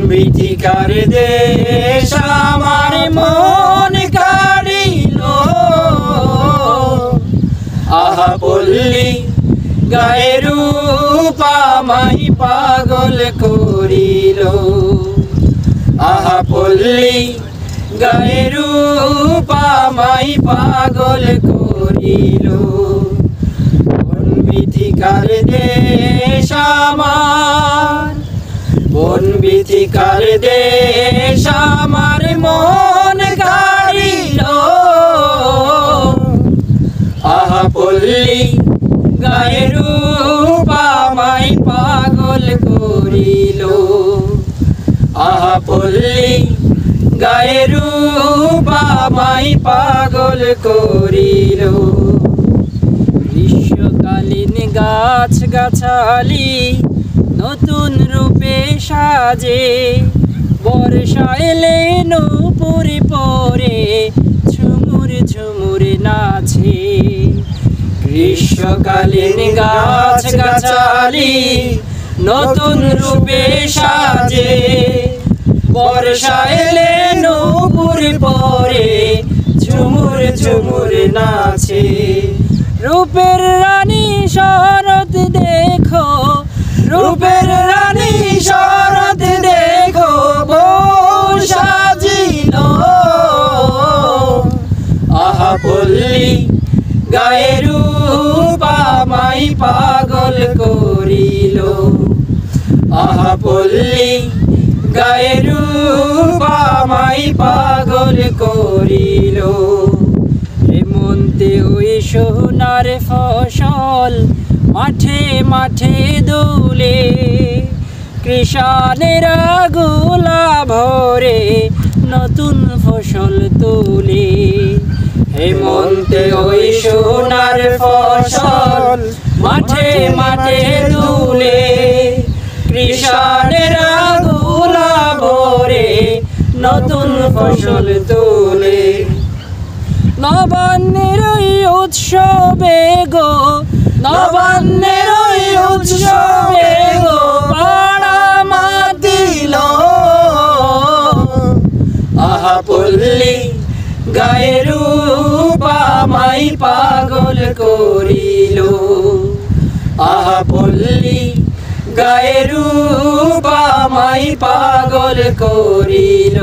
বিধিকার দেশ আমার মন কাড়িল, আহা পল্লী গায়ের রূপ আমায় পাগল করিল, আহা পল্লী গায়ের রূপ আমায় পাগল করিল। কোন বিধিকার দেশ আমার, কোন বিধিকার দেশ আমার মন কাড়িল, আহা পল্লী গায়ের রূপ আমায় পাগল করিল, আহা পল্লী গায়ের রূপ আমায় পাগল করিল। গ্রীষ্মকালীন গাছ গাছালি নতুন রূপে সাজে, বর্ষা এলে নূপুর পরে ঝুমুর ঝুমুর নাচে। গ্রীষ্মকালীন গাছ গাছালি নতুন রূপে সাজে, বর্ষা এলে নূপুর পরে ঝুমুর ঝুমুর নাচে। রূপের রানী শরৎ দেখো, রূপের রানী শরৎ দেখো বউ সাজিল, আহা পল্লী গায়ের রূপ আমায় পাগল করিল, আহা পল্লী গায়ের রূপ আমায় পাগল করিল। হেমন্তে ওই সোনার ফসল মাঠে মাঠে দুলে, কৃষানেরা গোলা ভরে নতুন ফসল তুলে। হেমন্তে ওই সোনার ফসল মাঠে মাঠে দুলে, কৃষানেরা গোলা ভরে নতুন ফসল তুলে। নবান্নের ওই উৎসবে গো, নবান্নের ওই উৎসবে গো পাড়া মাতিল, আহা পল্লী গায়ের রূপ আমায় পাগল করিল, আহা পল্লী গায়ের রূপ আমায় পাগল করিল।